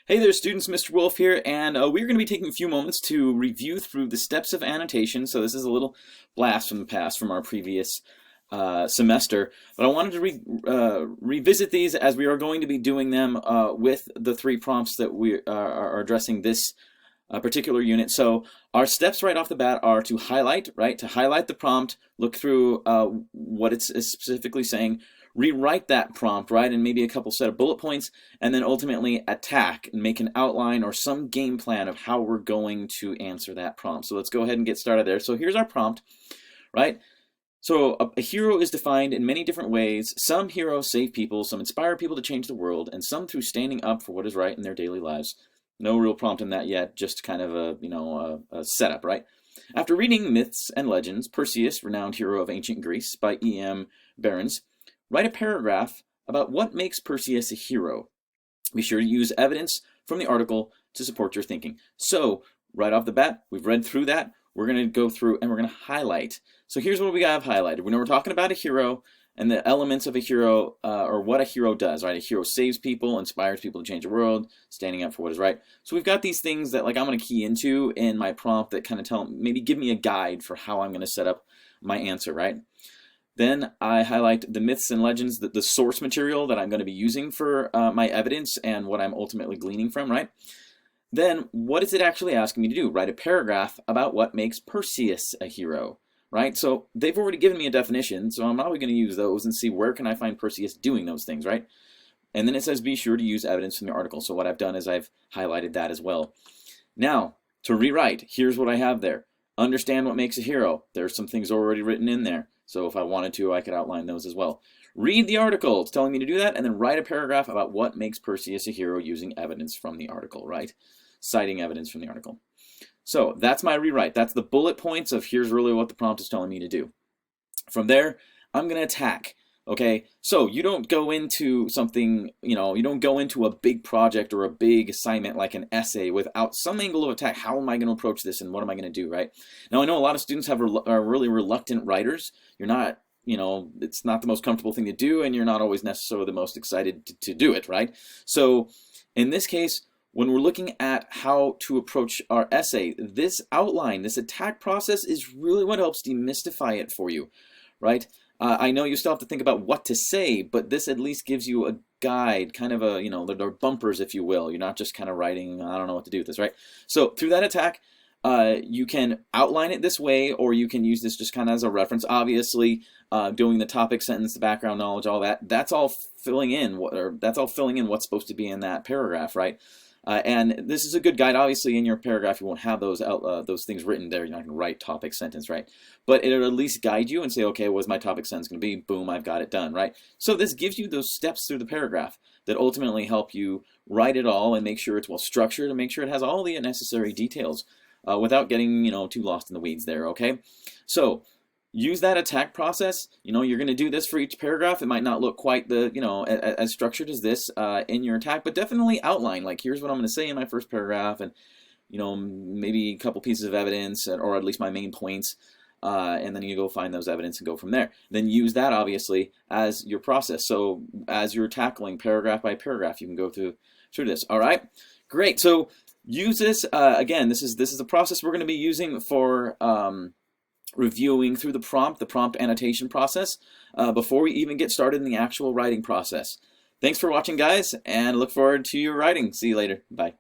Hey there students, Mr. Wolf here, and we're going to be taking a few moments to review through the steps of annotation. So this is a little blast from the past from our previous semester, but I wanted to revisit these as we are going to be doing them with the three prompts that we are addressing this particular unit. So our steps right off the bat are to highlight, right? To highlight the prompt, look through what it's specifically saying, rewrite that prompt, right, and maybe a couple set of bullet points, and then ultimately attack and make an outline or some game plan of how we're going to answer that prompt. So let's go ahead and get started there. So here's our prompt, right? So a hero is defined in many different ways. Some heroes save people, some inspire people to change the world, and some through standing up for what is right in their daily lives. No real prompt in that yet, just kind of a setup, right? After reading Myths and Legends, Perseus, renowned hero of ancient Greece, by E.M. Barons, write a paragraph about what makes Perseus a hero. Be sure to use evidence from the article to support your thinking. So, right off the bat, we've read through that. We're going to go through and we're going to highlight. So here's what we have highlighted. When we're talking about a hero and the elements of a hero, or what a hero does, right? A hero saves people, inspires people to change the world, standing up for what is right. So we've got these things that I'm going to key into in my prompt that kind of maybe give me a guide for how I'm going to set up my answer, right? Then I highlight the myths and legends, the source material that I'm going to be using for my evidence and what I'm ultimately gleaning from, right? Then what is it actually asking me to do? Write a paragraph about what makes Perseus a hero, right? So they've already given me a definition, so I'm probably going to use those and see where can I find Perseus doing those things, right? And then it says be sure to use evidence from the article. So what I've done is I've highlighted that as well. Now, to rewrite, here's what I have there. Understand what makes a hero. There's some things already written in there. So if I wanted to, I could outline those as well. Read the article. It's telling me to do that. And then write a paragraph about what makes Perseus a hero using evidence from the article, right? Citing evidence from the article. So that's my rewrite. That's the bullet points of here's really what the prompt is telling me to do. From there, I'm going to attack. Okay, so you don't go into something, you don't go into a big project or a big assignment like an essay without some angle of attack. How am I going to approach this and what am I going to do, right? Now, I know a lot of students are really reluctant writers. You're not, it's not the most comfortable thing to do and you're not always necessarily the most excited to do it, right? So in this case, when we're looking at how to approach our essay, this outline, this attack process is really what helps demystify it for you, right? I know you still have to think about what to say, but this at least gives you a guide, kind of a, they're bumpers, if you will. You're not just kind of writing, I don't know what to do with this, right? So through that attack, you can outline it this way, or you can use this just kind of as a reference. Obviously, doing the topic, sentence, the background knowledge, all that, that's all filling in what's supposed to be in that paragraph, right? And this is a good guide. Obviously, in your paragraph, you won't have those things written there. You're not going to write topic sentence, right? But it'll at least guide you and say, okay, what's my topic sentence going to be? Boom, I've got it done, right? So this gives you those steps through the paragraph that ultimately help you write it all and make sure it's well structured and make sure it has all the necessary details without getting, too lost in the weeds there, okay? So use that attack process. You're going to do this for each paragraph. It might not look quite as structured as this in your attack, but definitely outline, like, here's what I'm going to say in my first paragraph, and maybe a couple pieces of evidence, or at least my main points, and then you go find those evidence and go from there. Then use that obviously as your process. So as you're tackling paragraph by paragraph, you can go through this. All right, great. So use this again. This is a process we're going to be using for reviewing through the prompt annotation process before we even get started in the actual writing process. Thanks for watching, guys, and look forward to your writing. See you later. Bye.